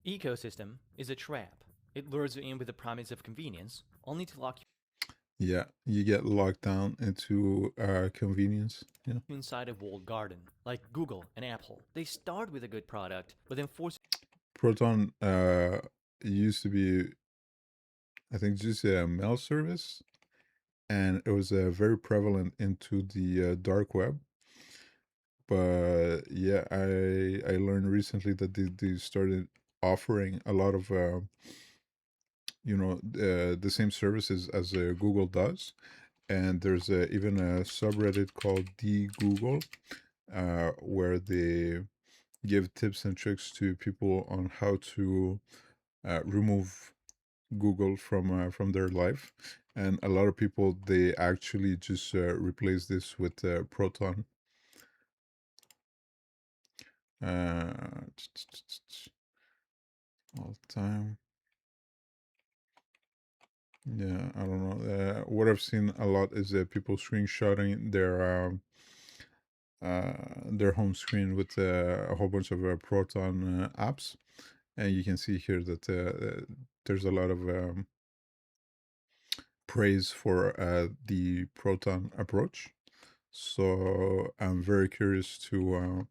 Ecosystem is a trap. It lures you in with the promise of convenience, only to lock Yeah, you get locked down into convenience. Yeah. you inside a walled garden. Like Google and Apple, they start with a good product, but then force Proton used to be, I think, just a mail service, and it was very prevalent into the dark web. But yeah, I learned recently that they started offering a lot of the same services as Google does, and there's even a subreddit called the Google, where they give tips and tricks to people on how to remove Google from their life, and a lot of people they actually just replace this with Proton. Uh, all time. Yeah, I don't know. What I've seen a lot is people screenshotting their home screen with a whole bunch of Proton apps, and you can see here that there's a lot of praise for the Proton approach. So I'm very curious to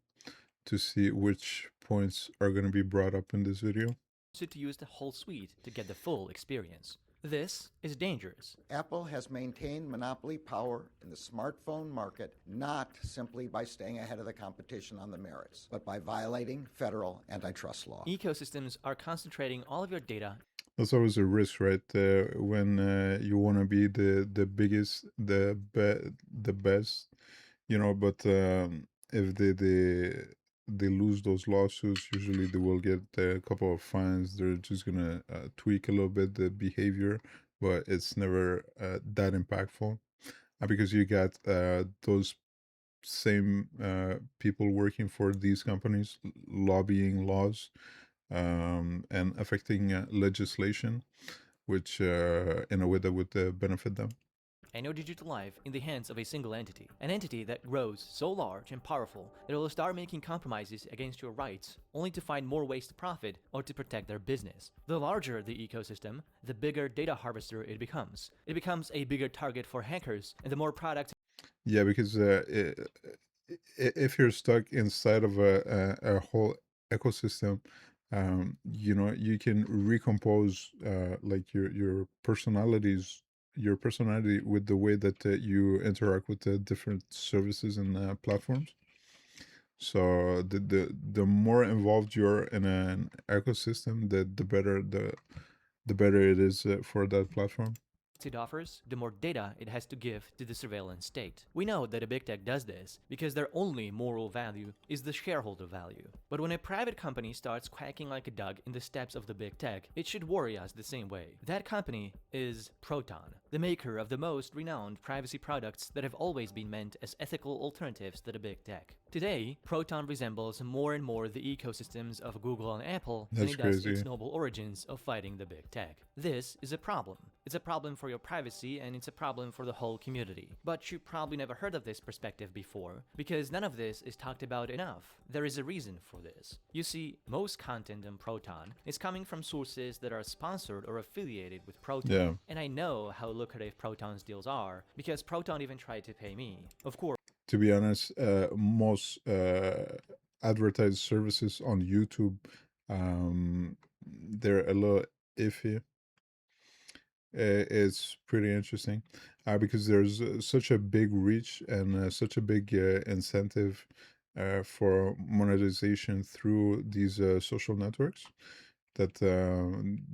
see which points are going to be brought up in this video. it to use the whole suite to get the full experience. This is dangerous. Apple has maintained monopoly power in the smartphone market not simply by staying ahead of the competition on the merits, but by violating federal antitrust law. Ecosystems are concentrating all of your data. That's always a risk, right? When you want to be the biggest, the best, But if they lose those lawsuits, usually they will get a couple of fines. They're just gonna tweak a little bit the behavior, but it's never that impactful, because you got those same people working for these companies lobbying laws and affecting legislation, which in a way that would benefit them. And your digital life in the hands of a single entity. An entity that grows so large and powerful that it will start making compromises against your rights only to find more ways to profit or to protect their business. The larger the ecosystem, the bigger data harvester it becomes. It becomes a bigger target for hackers, and the more products. Yeah, because if you're stuck inside of a whole ecosystem, you can recompose like your personality with the way that you interact with the different services and platforms. So the more involved you're in an ecosystem, the better it is for that platform. It offers, the more data it has to give to the surveillance state. We know that a big tech does this because their only moral value is the shareholder value. But when a private company starts quacking like a dog in the steps of the big tech, it should worry us the same way. That company is Proton, the maker of the most renowned privacy products that have always been meant as ethical alternatives to the big tech. Today, Proton resembles more and more the ecosystems of Google and Apple than That's it does crazy. its noble origins of fighting the big tech. This is a problem. It's a problem for your privacy and it's a problem for the whole community. But you probably never heard of this perspective before, because none of this is talked about enough. There is a reason for this. You see, most content on Proton is coming from sources that are sponsored or affiliated with Proton. Yeah. And I know how lucrative Proton's deals are, because Proton even tried to pay me. Of course, To be honest, most advertised services on YouTube, they're a little iffy. It's pretty interesting because there's such a big reach and such a big incentive for monetization through these social networks that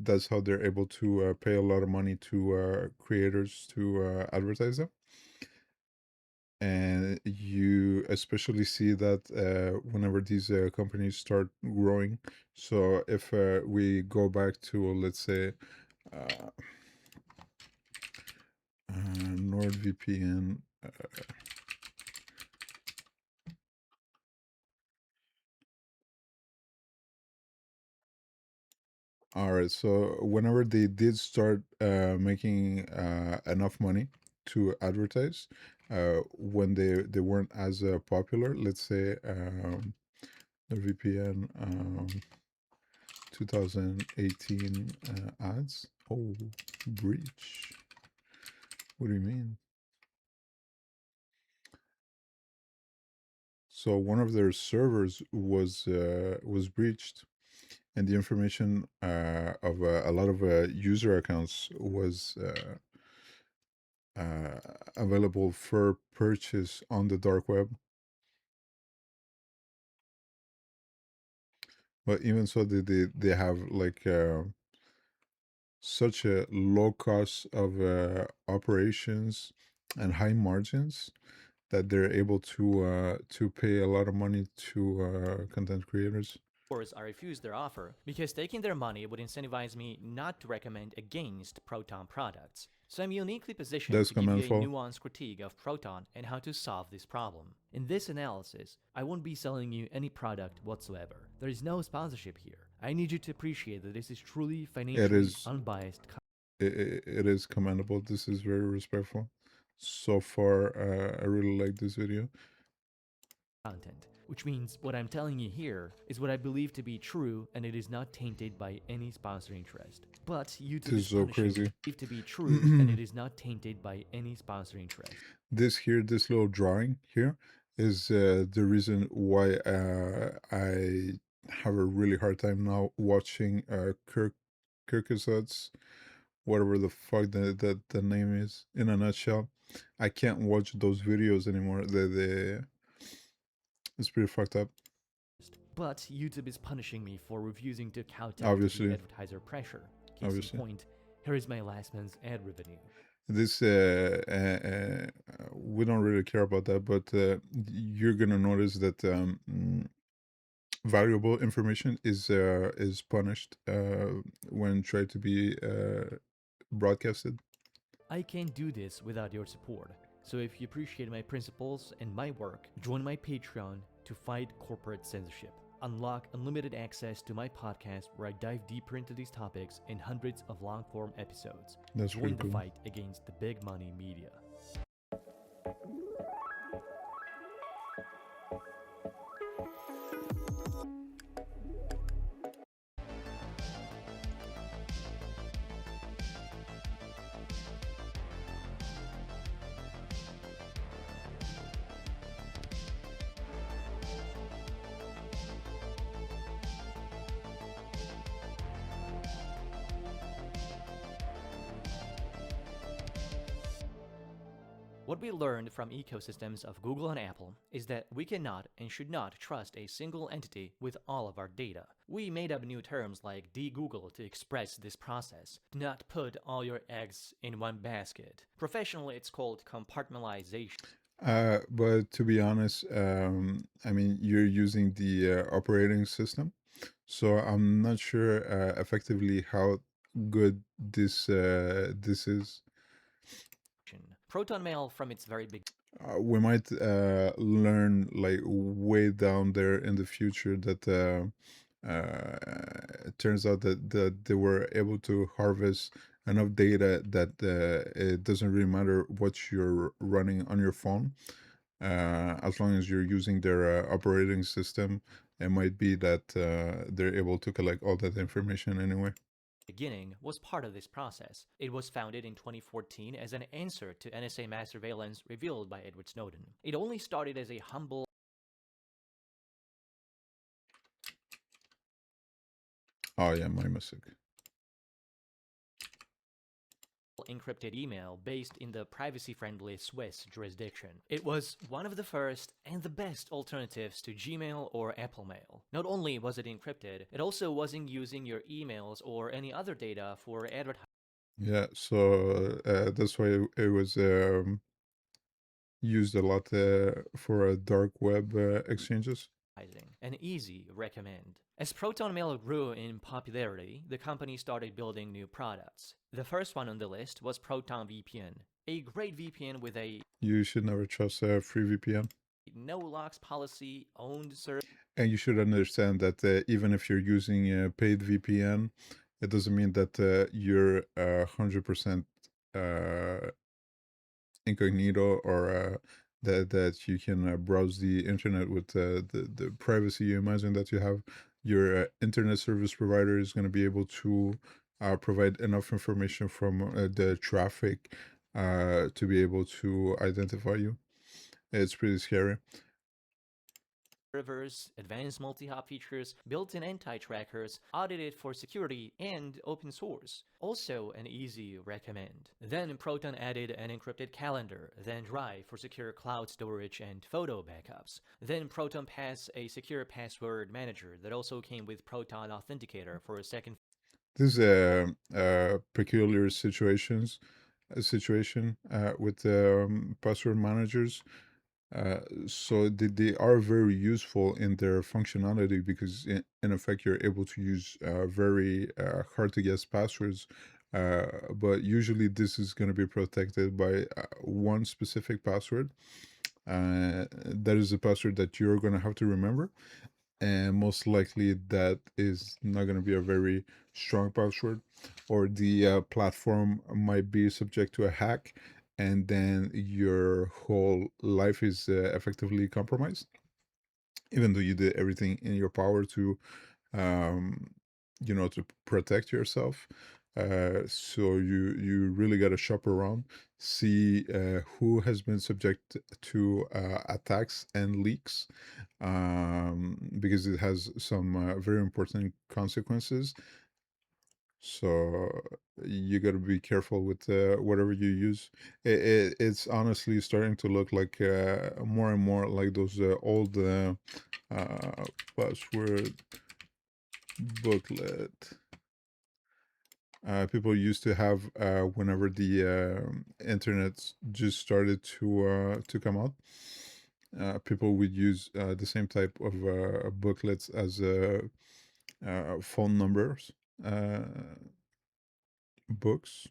that's how they're able to pay a lot of money to creators to advertise them. And you especially see that whenever these companies start growing. So if we go back to, let's say, uh, NordVPN. All right, so whenever they did start making enough money to advertise, when they weren't as popular, let's say, the VPN. 2018 ads. Oh, breach. What do you mean? So one of their servers was breached, and the information of a lot of user accounts was available for purchase on the dark web. But even so, they have like such a low cost of operations and high margins that they're able to pay a lot of money to content creators. course, I refused their offer because taking their money would incentivize me not to recommend against Proton products. So I'm uniquely positioned That's to give you a commendable. nuanced critique of Proton and how to solve this problem. In this analysis, I won't be selling you any product whatsoever. There is no sponsorship here. I need you to appreciate that this is truly financially is- unbiased It is commendable. This is very respectful. So far, I really like this video. content, which means what I'm telling you here is what I believe to be true and it is not tainted by any sponsor interest. But YouTube This is so crazy. believe to be true and it is not tainted by any sponsor interest. This here, this little drawing here, is the reason why I have a really hard time now watching Kirkusat's, whatever the fuck the name is. In a nutshell, I can't watch those videos anymore. It's pretty fucked up. But YouTube is punishing me for refusing to kowtow to Obviously. the advertiser pressure. Case Obviously. in point, here is my last month's ad revenue. This we don't really care about that, but you're gonna notice that valuable information is punished when tried to be broadcasted. I can't do this without your support. So if you appreciate my principles and my work, join my Patreon to fight corporate censorship. Unlock unlimited access to my podcast where I dive deeper into these topics in hundreds of long-form episodes. That's Join pretty the cool. fight against the big money media. What we learned from ecosystems of Google and Apple is that we cannot and should not trust a single entity with all of our data. We made up new terms like de-Google to express this process. Do not put all your eggs in one basket. Professionally, it's called compartmentalization. But to be honest, I mean, you're using the operating system, so I'm not sure effectively how good this is. Proton Mail from its very beginning We might learn like way down there in the future that it turns out that they were able to harvest enough data that it doesn't really matter what you're running on your phone, as long as you're using their operating system. It might be that they're able to collect all that information anyway. beginning was part of this process. It was founded in 2014 as an answer to NSA mass surveillance revealed by Edward Snowden. It only started as a humble Oh yeah, my mistake. encrypted email based in the privacy-friendly Swiss jurisdiction. It was one of the first and the best alternatives to Gmail or Apple Mail. Not only was it encrypted, it also wasn't using your emails or any other data for advertising. Yeah, so that's why it was used a lot for dark web exchanges. An easy recommend. As Proton Mail grew in popularity, the company started building new products. The first one on the list was Proton VPN, a great VPN with a You should never trust a free VPN. no locks policy, owned service. And you should understand that even if you're using a paid VPN, it doesn't mean that you're 100% incognito or that you can browse the internet with the privacy you imagine that you have. your internet service provider is going to be able to provide enough information from the traffic to be able to identify you. It's pretty scary. servers, advanced multi-hop features, built-in anti-trackers, audited for security, and open source. Also an easy recommend. Then Proton added an encrypted calendar, then Drive for secure cloud storage and photo backups. Then Proton Pass, a secure password manager that also came with Proton Authenticator for a second. This is a peculiar situation with password managers. So they are very useful in their functionality because in effect you're able to use very hard to guess passwords, but usually this is going to be protected by one specific password. That is a password that you're going to have to remember, and most likely that is not going to be a very strong password, or the platform might be subject to a hack, and then your whole life is effectively compromised, even though you did everything in your power to um, to protect yourself. So you really got to shop around, see who has been subject to attacks and leaks, because it has some very important consequences. So you got to be careful with whatever you use. It's honestly starting to look like more and more like those old password booklet people used to have whenever the internet just started to come out. People would use the same type of booklets as phone numbers uh, books,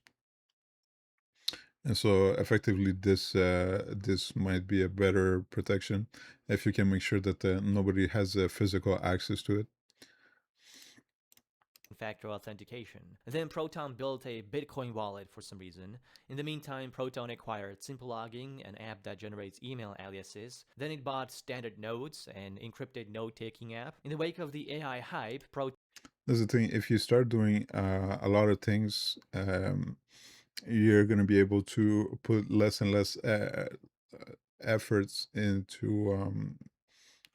and so effectively this might be a better protection if you can make sure that nobody has physical access to it. Factor authentication. Then Proton built a Bitcoin wallet for some reason. In the meantime, Proton acquired Simple Logging, an app that generates email aliases. Then it bought Standard Notes, an encrypted note-taking app. In the wake of the AI hype, Proton That's the thing. If you start doing a lot of things, you're going to be able to put less and less efforts into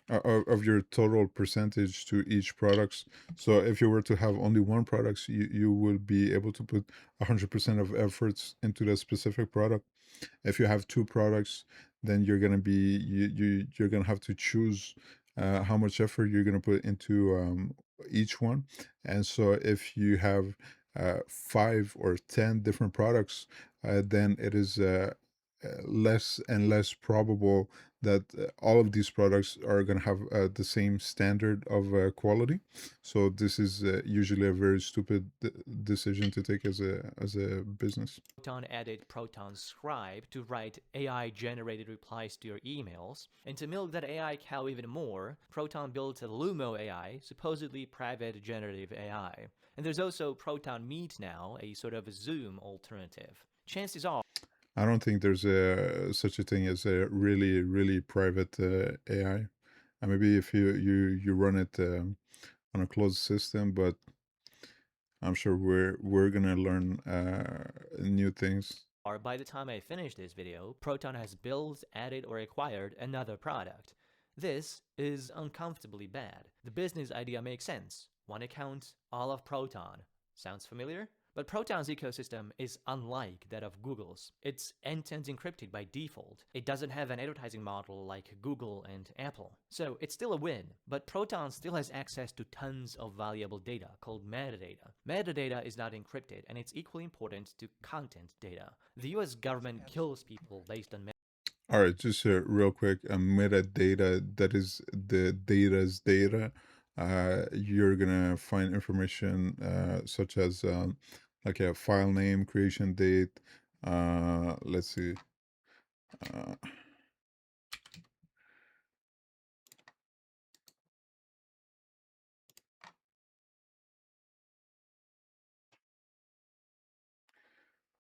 of your total percentage to each products. So if you were to have only one products, you would be able to put 100% of efforts into that specific product. If you have two products, then you're gonna be you're gonna have to choose how much effort you're gonna put into each one. And so if you have 5 or 10 different products, then it is less and less probable that all of these products are going to have the same standard of quality. So this is usually a very stupid decision to take as a business. added Proton Scribe to write AI-generated replies to your emails. And to milk that AI cow even more, Proton built a Lumo AI, supposedly private generative AI. And there's also Proton Meet now, a sort of Zoom alternative. Chances are I don't think there's a such a thing as a really private AI. Maybe if you run it on a closed system, but I'm sure we're gonna learn new things. by the time I finish this video, Proton has built, added, or acquired another product. This is uncomfortably bad. The business idea makes sense. One account, all of Proton. Sounds familiar? But Proton's ecosystem is unlike that of Google's. It's end-to-end encrypted by default. It doesn't have an advertising model like Google and Apple. So it's still a win, but Proton still has access to tons of valuable data called metadata. Metadata is not encrypted, and it's equally important to content data. The US government kills people based on All right, just real quick, metadata, that is the data's data. You're gonna find information such as like a file name, creation date. Let's see. Uh,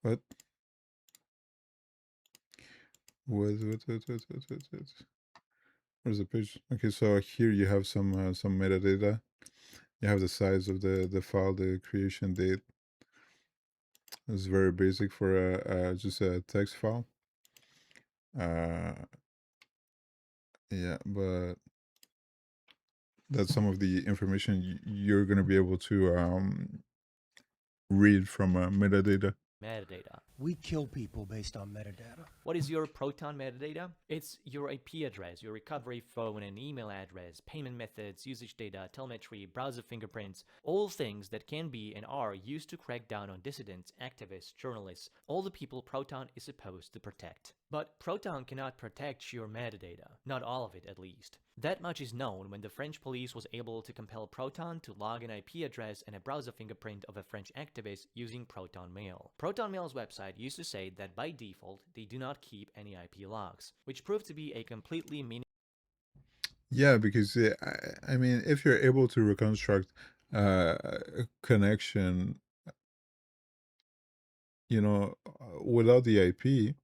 what? What? Where's the page? Okay, so here you have some metadata. You have the size of the file, the creation date. It's very basic for just a text file. Uh, yeah, but that's some of the information you're gonna be able to read from metadata. Metadata. We kill people based on metadata. What is your Proton metadata? It's your IP address, your recovery phone and email address, payment methods, usage data, telemetry, browser fingerprints, all things that can be and are used to crack down on dissidents, activists, journalists, all the people Proton is supposed to protect. But Proton cannot protect your metadata, not all of it at least. That much is known when the French police was able to compel Proton to log an IP address and a browser fingerprint of a French activist using Proton Mail. Proton Mail's website used to say that by default they do not keep any IP logs, which proved to be a completely meaningless. Yeah, because I mean, if you're able to reconstruct a connection, without the IP,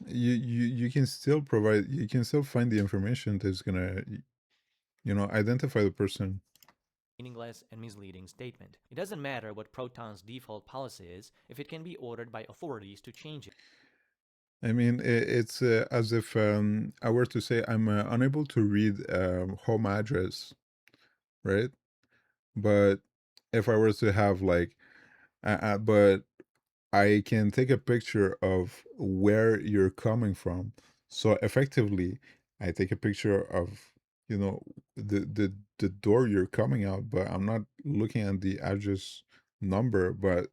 you can still provide, you can still find the information that's gonna, identify the person. Meaningless and misleading statement. It doesn't matter what Proton's default policy is if it can be ordered by authorities to change it. I mean, it's as if I were to say I'm unable to read home address, right? But if I were to have like, but I can take a picture of where you're coming from. So effectively, I take a picture of, you know, the door you're coming out, but I'm not looking at the address number, but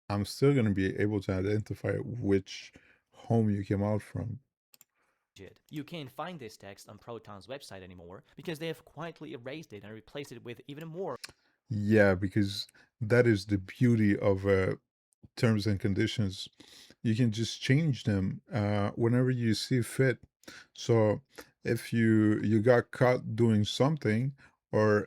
I'm still going to be able to identify which home you came out from. You can't find this text on Proton's website anymore because they have quietly erased it and replaced it with even more Yeah, because that is the beauty of terms and conditions. You can just change them whenever you see fit. So if you got caught doing something, or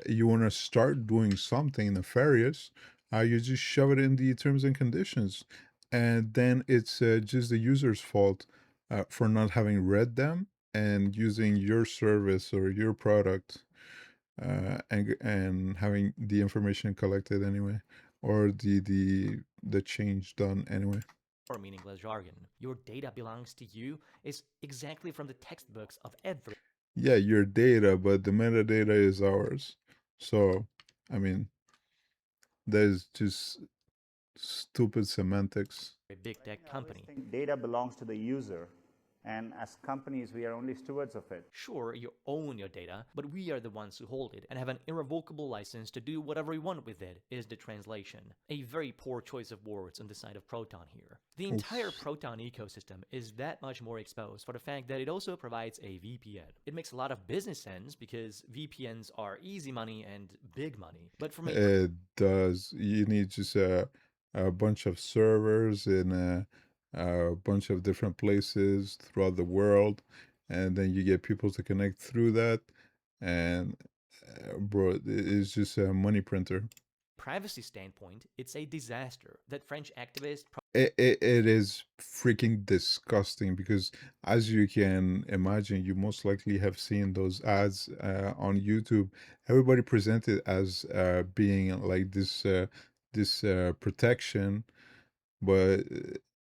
you want to start doing something nefarious, you just shove it in the terms and conditions, and then it's just the user's fault for not having read them and using your service or your product, and having the information collected anyway, or the change done anyway. meaningless jargon. Your data belongs to you is exactly from the textbooks of every Yeah, your data, but the metadata is ours. So, I mean, that is just stupid semantics. big tech I always company. think data belongs to the user, and as companies, we are only stewards of it. Sure, you own your data, but we are the ones who hold it and have an irrevocable license to do whatever we want with it, is the translation. A very poor choice of words on the side of Proton here. The entire Oof. Proton ecosystem is that much more exposed for the fact that it also provides a VPN. It makes a lot of business sense because VPNs are easy money and big money, but from a It does. You need just a bunch of servers in a bunch of different places throughout the world, and then you get people to connect through that. And bro, it's just a money printer. privacy standpoint, it's a disaster that French activists It is freaking disgusting because, as you can imagine, you most likely have seen those ads on YouTube. Everybody presented as being like this protection, but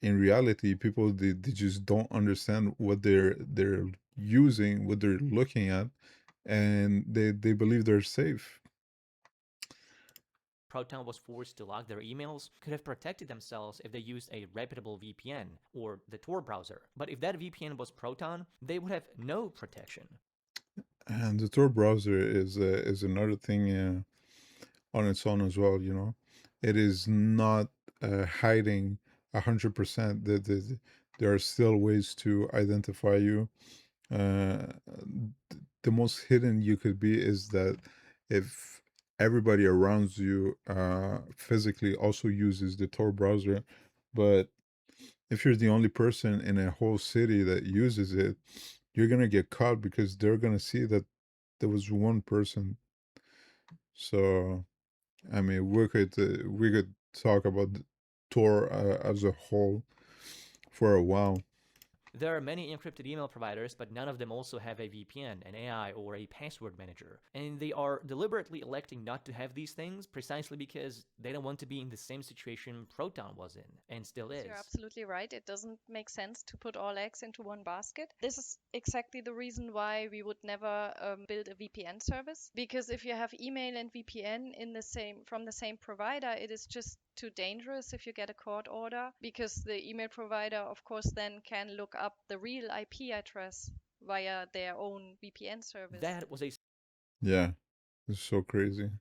in reality, people they just don't understand what they're using, what they're looking at, and they believe they're safe. Proton was forced to lock their emails could have protected themselves if they used a reputable VPN or the Tor browser. But if that VPN was Proton, they would have no protection. And the Tor browser is another thing on its own as well. It is not hiding 100%. There are still ways to identify you. The most hidden you could be is that if everybody around you physically also uses the Tor browser, but if you're the only person in a whole city that uses it, you're gonna get caught because they're gonna see that there was one person. So, I mean, we could talk about Tor as a whole for a while. There are many encrypted email providers, but none of them also have a VPN, an AI, or a password manager. And they are deliberately electing not to have these things precisely because they don't want to be in the same situation Proton was in, and still is. You're absolutely right. It doesn't make sense to put all eggs into one basket. This is exactly the reason why we would never build a VPN service. Because if you have email and VPN from the same provider, it is just too dangerous if you get a court order, because the email provider, of course, then can look up the real IP address via their own VPN service. That was a Yeah, it's so crazy.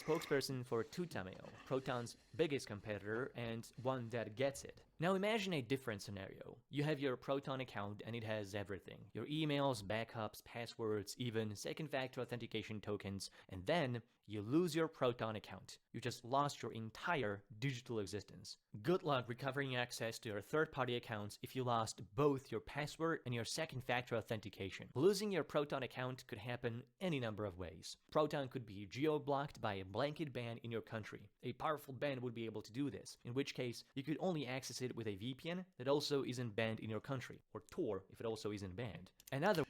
spokesperson for Tutameo, Proton's biggest competitor and one that gets it. Now imagine a different scenario. You have your Proton account and it has everything. Your emails, backups, passwords, even second-factor authentication tokens, and then you lose your Proton account. You just lost your entire digital existence. Good luck recovering access to your third-party accounts if you lost both your password and your second-factor authentication. Losing your Proton account could happen any number of ways. Proton could be geo-blocked by a blanket ban in your country. A powerful ban would be able to do this, in which case you could only access it with a VPN that also isn't banned in your country, or Tor if it also isn't banned. Another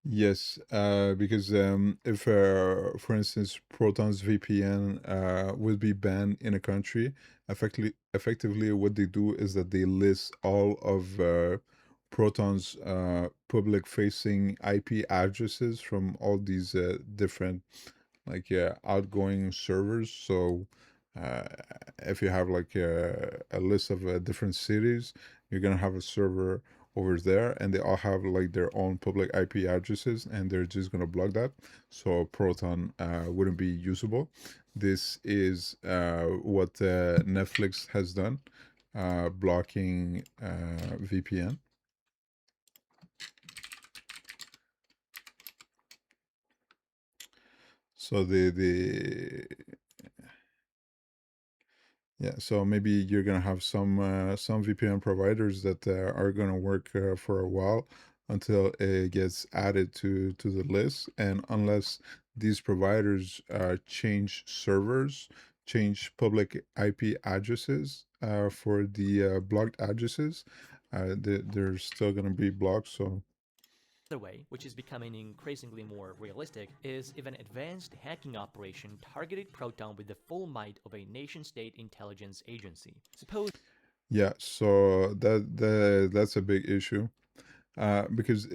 Yes, because if, for instance, Proton's VPN would be banned in a country, effectively, what they do is that they list all of Proton's public-facing IP addresses from all these different, like, outgoing servers. So, uh, if you have like a list of different cities, you're gonna have a server over there, and they all have like their own public IP addresses, and they're just gonna block that, so Proton wouldn't be usable. This is what Netflix has done, blocking VPN. So yeah, so maybe you're gonna have some VPN providers that are gonna work for a while until it gets added to the list, and unless these providers change servers, change public IP addresses for the blocked addresses, they're still gonna be blocked. So way, which is becoming increasingly more realistic, is if an advanced hacking operation targeted Proton with the full might of a nation-state intelligence agency. Suppose yeah, so that's a big issue. Because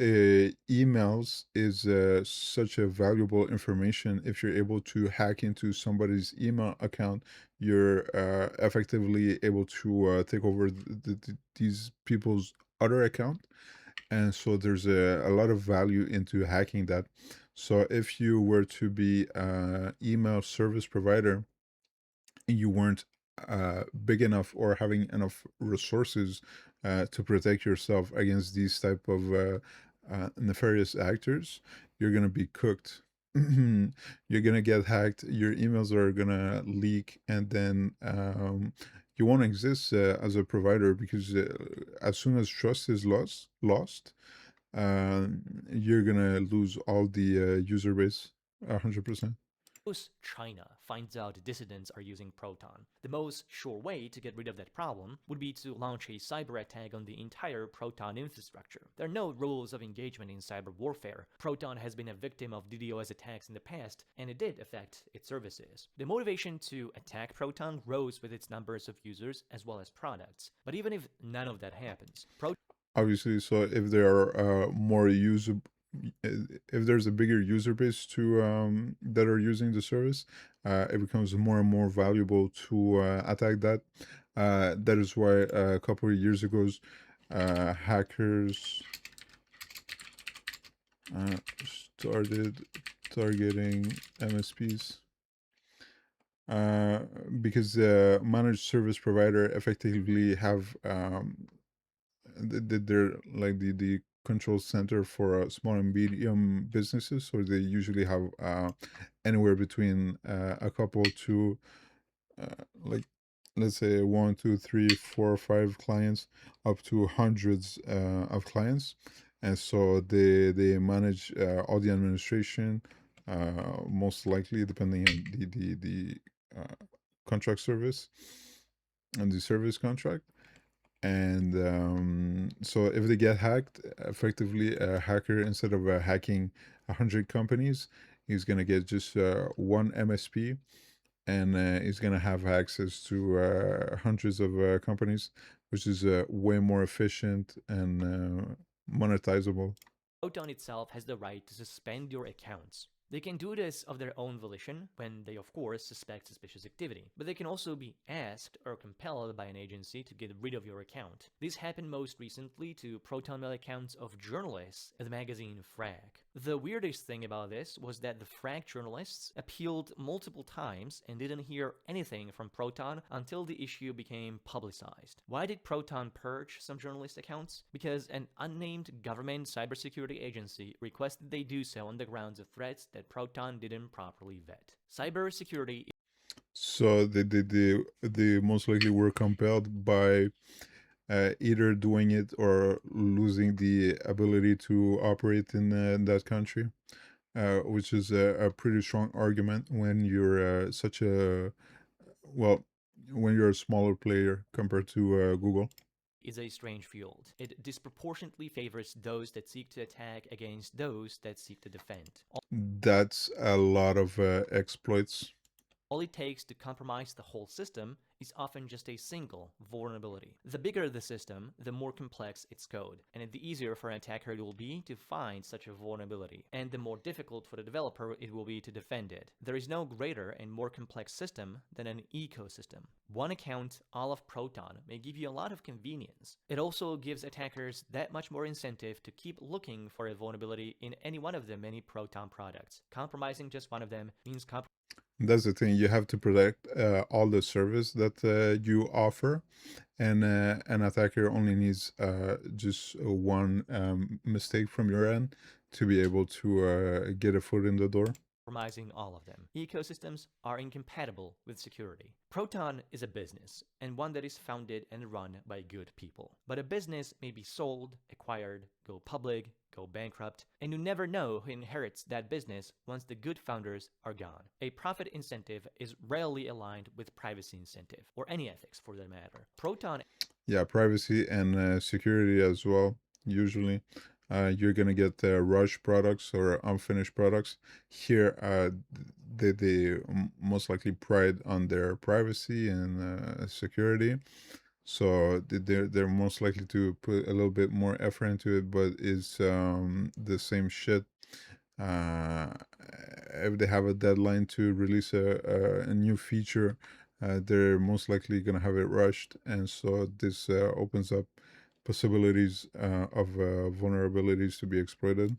emails is such a valuable information. If you're able to hack into somebody's email account, you're effectively able to take over these people's other account, and so there's a lot of value into hacking that. So if you were to be email service provider, you weren't big enough or having enough resources to protect yourself against these type of nefarious actors, you're gonna be cooked. You're gonna get hacked. Your emails are gonna leak, and then you won't exist as a provider, because as soon as trust is lost, you're gonna lose all the user base 100%. China finds out dissidents are using Proton. The most sure way to get rid of that problem would be to launch a cyber attack on the entire Proton infrastructure. There are no rules of engagement in cyber warfare. Proton has been a victim of DDoS attacks in the past, and it did affect its services. The motivation to attack Proton rose with its numbers of users as well as products. But even if none of that happens, Obviously, so if there are more user, if there's a bigger user base to that are using the service, it becomes more and more valuable to attack that. That is why a couple of years ago, hackers started targeting MSPs. Because managed service provider effectively have they're like the control center for small and medium businesses, so they usually have anywhere between a couple to like, let's say 1, 2, 3, 4, 5 clients, up to hundreds of clients, and so they manage all the administration, most likely depending on the contract service. on the service contract. And so if they get hacked, effectively a hacker, instead of hacking 100 companies, he's going to get just one MSP, and he's going to have access to hundreds of companies, which is way more efficient and monetizable. Proton itself has the right to suspend your accounts. They can do this of their own volition when they, of course, suspect suspicious activity, but they can also be asked or compelled by an agency to get rid of your account. This happened most recently to Proton Mail accounts of journalists at the magazine Frag. The weirdest thing about this was that the Frag journalists appealed multiple times and didn't hear anything from Proton until the issue became publicized. Why did Proton purge some journalist accounts? Because an unnamed government cybersecurity agency requested they do so on the grounds of threats that Proton didn't properly vet. Cybersecurity. So they most likely were compelled by either doing it or losing the ability to operate in that country, which is a pretty strong argument when you're such a, well, when you're a smaller player compared to Google. Is a strange field. It disproportionately favors those that seek to attack against those that seek to defend. That's a lot of exploits. All it takes to compromise the whole system is often just a single vulnerability. The bigger the system, the more complex its code, and the easier for an attacker it will be to find such a vulnerability, and the more difficult for the developer it will be to defend it. There is no greater and more complex system than an ecosystem. One account, all of Proton, may give you a lot of convenience. It also gives attackers that much more incentive to keep looking for a vulnerability in any one of the many Proton products. Compromising just one of them means That's the thing. You have to protect all the service that you offer, and an attacker only needs just one mistake from your end to be able to get a foot in the door. compromising all of them. Ecosystems are incompatible with security. Proton is a business, and one that is founded and run by good people. But a business may be sold, acquired, go public, go bankrupt, and you never know who inherits that business once the good founders are gone. A profit incentive is rarely aligned with privacy incentive, or any ethics for that matter. Proton. Yeah, privacy and security as well. Usually, you're gonna get rush products or unfinished products. Here, they most likely pride on their privacy and security, so they're most likely to put a little bit more effort into it. But it's the same shit. Uh, if they have a deadline to release a new feature, they're most likely going to have it rushed, and so this opens up possibilities of vulnerabilities to be exploited.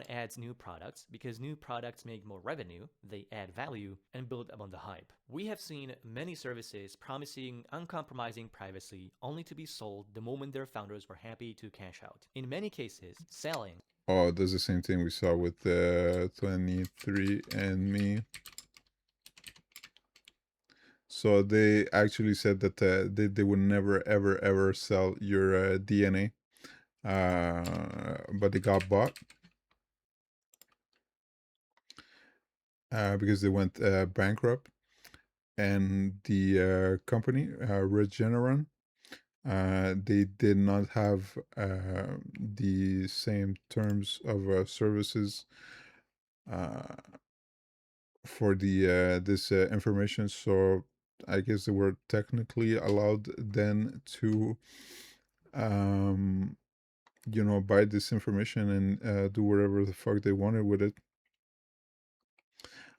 Adds new products because new products make more revenue, they add value, and build upon the hype. We have seen many services promising uncompromising privacy only to be sold the moment their founders were happy to cash out. In many cases, selling. Oh, that's the same thing we saw with 23andMe. So they actually said that they would never ever sell your DNA, but they got bought because they went bankrupt, and the company Regeneron, they did not have the same terms of services for the this information, so I guess they were technically allowed then to buy this information and do whatever the fuck they wanted with it.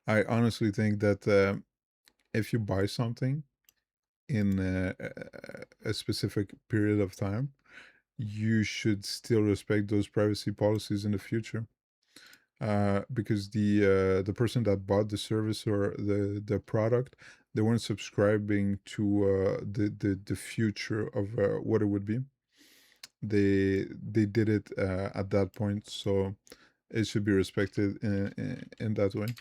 I honestly think that if you buy something in a specific period of time, you should still respect those privacy policies in the future. Because the person that bought the service or the product, they weren't subscribing to the future of what it would be. They did it at that point, so it should be respected in that way.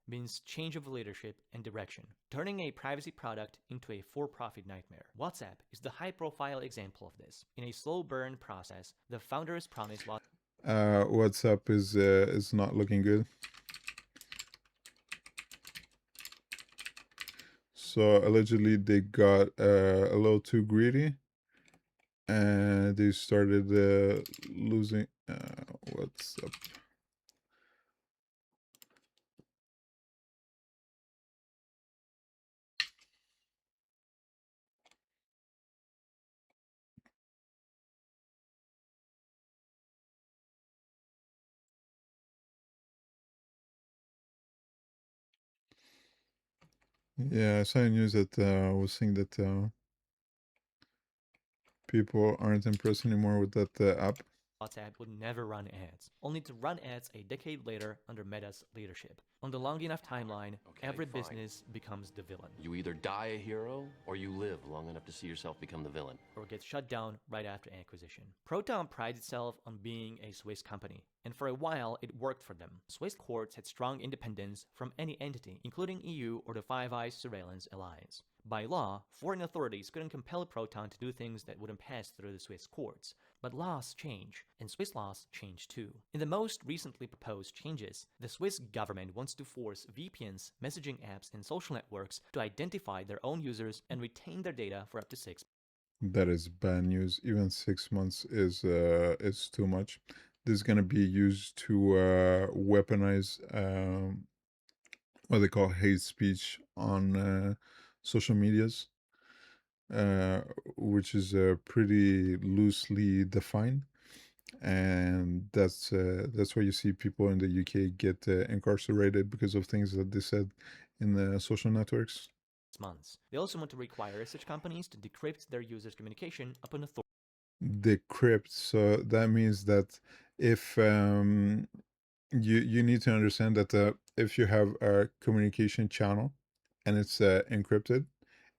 Means change of leadership and direction, turning a privacy product into a for-profit nightmare. WhatsApp is the high-profile example of this. In a slow burn process, the founders promised WhatsApp is not looking good. So allegedly they got a little too greedy, and they started losing. What's up? Yeah, I saw news that was saying that people aren't impressed anymore with that app. WhatsApp would never run ads, only to run ads a decade later under Meta's leadership. On the long enough timeline, every fine. business becomes the villain, You either die a hero or you live long enough to see yourself become the villain. or gets shut down right after acquisition. Proton prides itself on being a Swiss company, and for a while it worked for them. Swiss courts had strong independence from any entity, including EU or the Five Eyes Surveillance Alliance. By law, foreign authorities couldn't compel Proton to do things that wouldn't pass through the Swiss courts. But laws change, and Swiss laws change too. In the most recently proposed changes, the Swiss government wants to force VPNs, messaging apps, and social networks to identify their own users and retain their data for up to 6 months. That is bad news. Even 6 months is too much. This is gonna be used to weaponize what they call hate speech on social medias, uh, which is pretty loosely defined, and that's why you see people in the UK get incarcerated because of things that they said in the social networks. Months. They also want to require such companies to decrypt their users' communication upon authority. Decrypt, so that means that if you need to understand that if you have a communication channel and it's encrypted,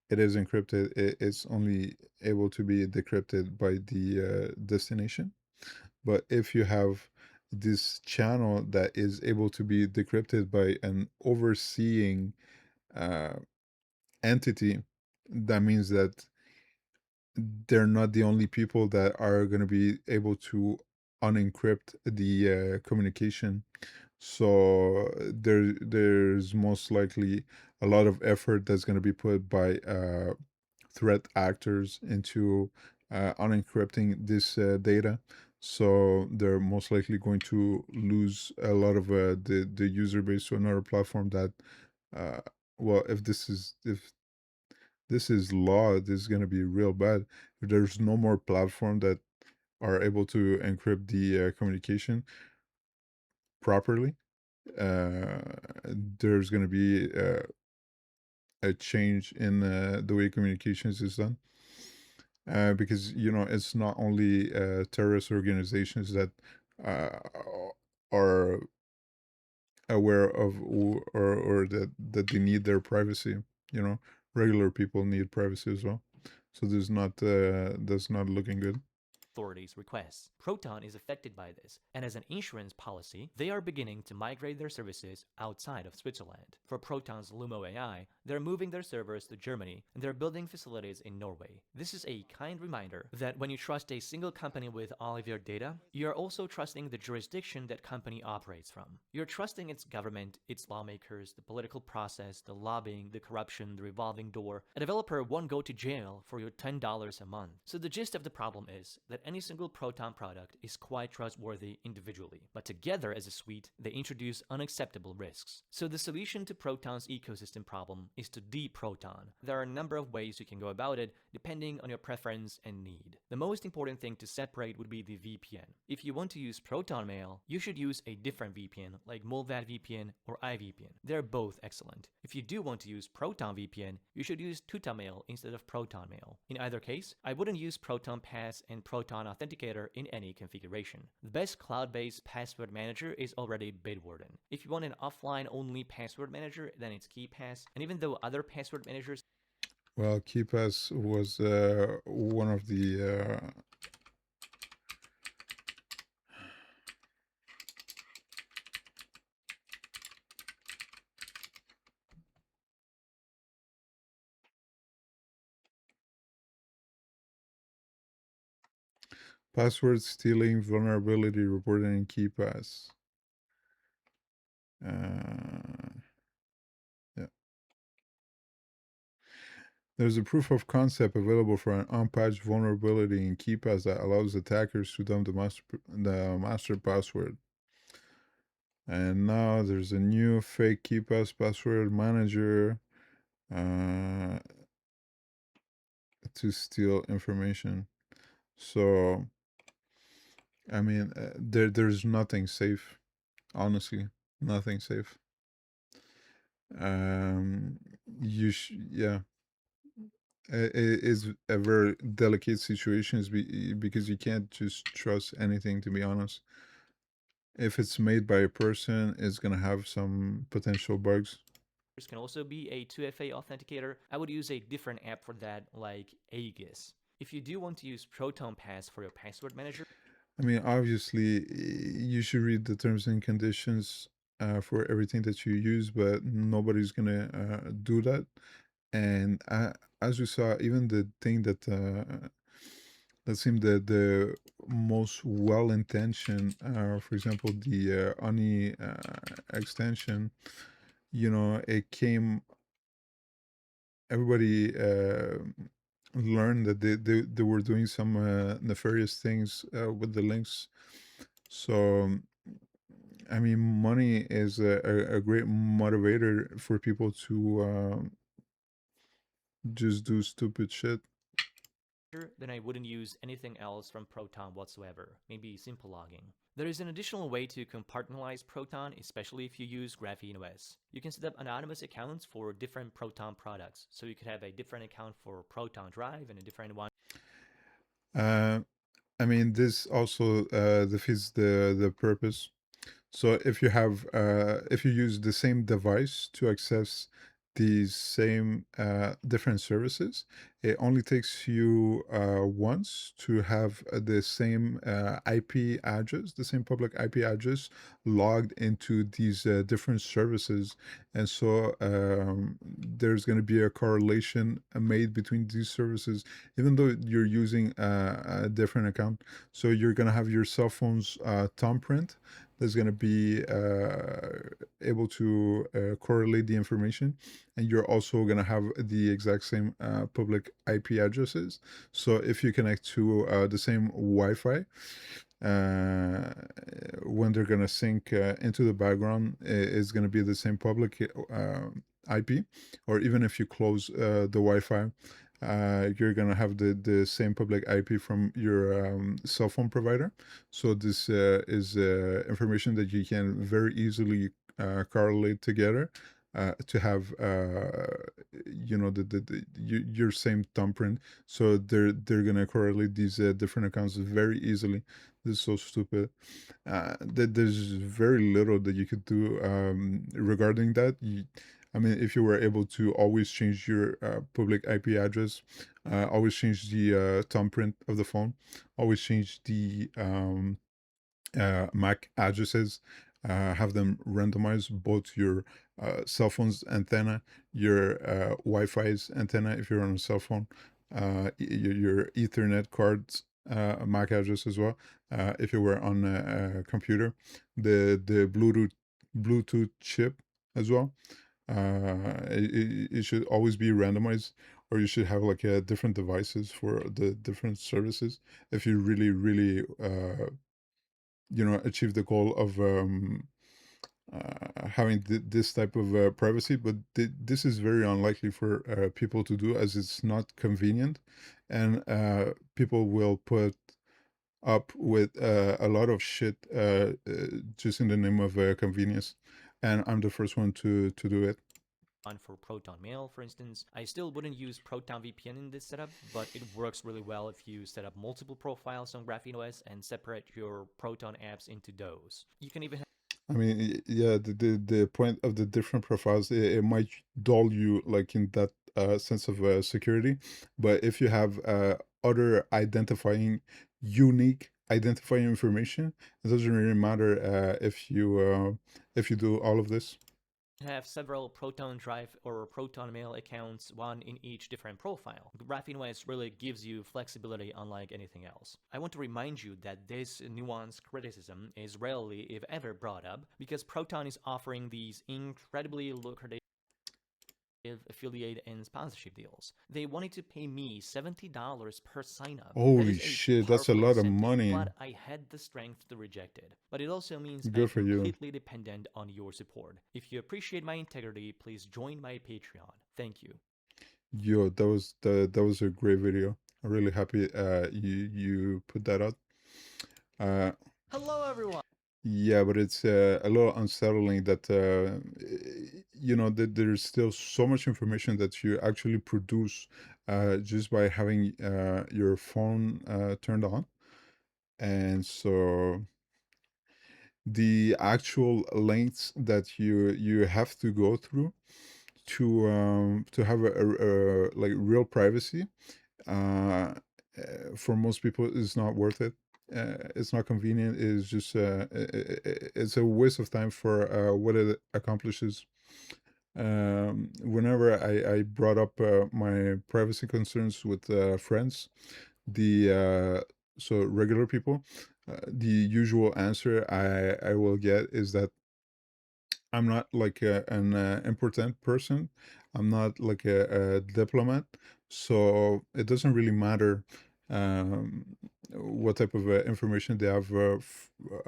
it is encrypted. It's only able to be decrypted by the destination. But if you have this channel that is able to be decrypted by an overseeing uh, entity, that means that they're not the only people that are going to be able to unencrypt the communication. So there's most likely a lot of effort that's going to be put by threat actors into unencrypting this data. So they're most likely going to lose a lot of the user base to another platform that, uh, well, if this is law, this is going to be real bad. If there's no more platform that are able to encrypt the communication properly, uh, there's going to be a change in the way communications is done. Because it's not only terrorist organizations that uh, are aware of or that they need their privacy. Regular people need privacy as well. So that's not looking good. Authorities' requests. Proton is affected by this, and as an insurance policy, they are beginning to migrate their services outside of Switzerland. For Proton's Lumo AI, they're moving their servers to Germany, and they're building facilities in Norway. This is a kind reminder that when you trust a single company with all of your data, you are also trusting the jurisdiction that company operates from. You're trusting its government, its lawmakers, the political process, the lobbying, the corruption, the revolving door. A developer won't go to jail for your $10 a month. So the gist of the problem is that any single Proton product is quite trustworthy individually, but together as a suite, they introduce unacceptable risks. So the solution to Proton's ecosystem problem is to de-Proton. There are a number of ways you can go about it, depending on your preference and need. The most important thing to separate would be the VPN. If you want to use Proton Mail, you should use a different VPN, like Mullvad VPN or iVPN. They're both excellent. If you do want to use Proton VPN, you should use Tutamail instead of Proton Mail. In either case, I wouldn't use Proton Pass and Proton Authenticator in any configuration. The best cloud-based password manager is already Bitwarden. If you want an offline-only password manager, then it's KeePass, and even though other password managers Well, KeePass was one of the password stealing vulnerability reported in KeePass. Yeah. There's a proof of concept available for an unpatched vulnerability in KeePass that allows attackers to dump the master password. And now there's a new fake KeePass password manager to steal information. So, I mean, there's nothing safe. Honestly, nothing safe. Um, yeah. It is a very delicate situation because you can't just trust anything, to be honest. If it's made by a person, it's gonna have some potential bugs. Can also be a 2FA authenticator. I would use a different app for that, like Aegis. If you do want to use Proton Pass for your password manager, I mean, obviously, you should read the terms and conditions for everything that you use, but nobody's gonna do that. And as we saw, even the thing that seemed the most well-intentioned, for example, the Oni extension, you know, it came. Everybody learned that they were doing some nefarious things with the links. So, I mean, money is a great motivator for people to just do stupid shit. then I wouldn't use anything else from Proton whatsoever, maybe simple logging. There is an additional way to compartmentalize Proton, especially if you use Graphene OS. You can set up anonymous accounts for different Proton products, so you could have a different account for Proton Drive and a different one. I mean, this also defeats the purpose. So if you use the same device to access these same different services, it only takes you once to have the same IP address, the same public IP address logged into these different services. And so there's going to be a correlation made between these services, even though you're using a different account. So you're going to have your cell phone's thumbprint that's going to be able to correlate the information, and you're also going to have the exact same public IP addresses. So if you connect to the same Wi-Fi, when they're going to sync into the background, it's going to be the same public IP, or even if you close the Wi-Fi, you're gonna have the same public IP from your cell phone provider. So this is information that you can very easily correlate together to have you know your same thumbprint. So they're gonna correlate these different accounts very easily. This is so stupid. There's very little that you could do regarding that. I mean, if you were able to always change your public IP address, always change the thumbprint of the phone, always change the MAC addresses, have them randomize both your cell phone's antenna, your Wi-Fi's antenna if you're on a cell phone, your Ethernet cards MAC address as well. If you were on a computer, the Bluetooth chip as well. It should always be randomized, or you should have like different devices for the different services if you really achieve the goal of having this type of privacy. But this is very unlikely for people to do, as it's not convenient, and people will put up with a lot of shit just in the name of convenience, and I'm the first one to do it. For Proton Mail, for instance, I still wouldn't use Proton VPN in this setup, but it works really well if you set up multiple profiles on Graphene OS and separate your Proton apps into those. You can even have I mean, yeah, the point of the different profiles, it might dull you like in that sense of security, but if you have other unique identifying information, it doesn't really matter if you do all of this. have several Proton Drive or Proton Mail accounts, one in each different profile. Graphene OS really gives you flexibility unlike anything else. I want to remind you that this nuanced criticism is rarely, if ever, brought up because Proton is offering these incredibly lucrative affiliate and sponsorship deals. They wanted to pay me $70 per sign up. That Holy is a shit, that's a powerful lot of incentive, money. but I had the strength to reject it. But it also means Good I'm for you. completely dependent on your support. If you appreciate my integrity, please join my Patreon. Thank you. Yo, that was a great video. I'm really happy you put that out. Hello, everyone. Yeah, but it's a little unsettling that that there's still so much information that you actually produce just by having your phone turned on. And so the actual lengths that you have to go through to have a like real privacy for most people is not worth it. It's not convenient. It's just it's a waste of time for what it accomplishes. Whenever I brought up my privacy concerns with friends, the so regular people, the usual answer I will get is that I'm not like an important person. I'm not like a diplomat, so it doesn't really matter um, what type of information they have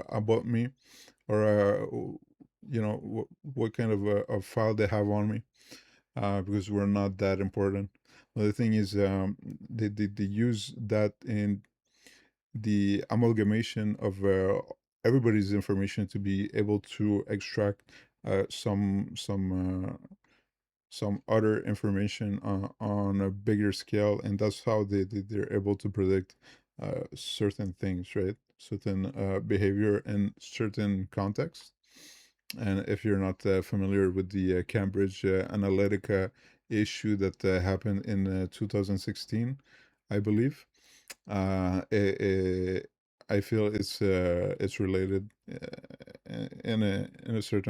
about me, or what kind of a file they have on me, because we're not that important. But the thing is, they use that in the amalgamation of everybody's information to be able to extract some other information on a bigger scale, and that's how they're able to predict certain things, right? Certain behavior in certain contexts. And if you're not familiar with the Cambridge Analytica issue that happened in 2016, I believe, I feel it's related in a certain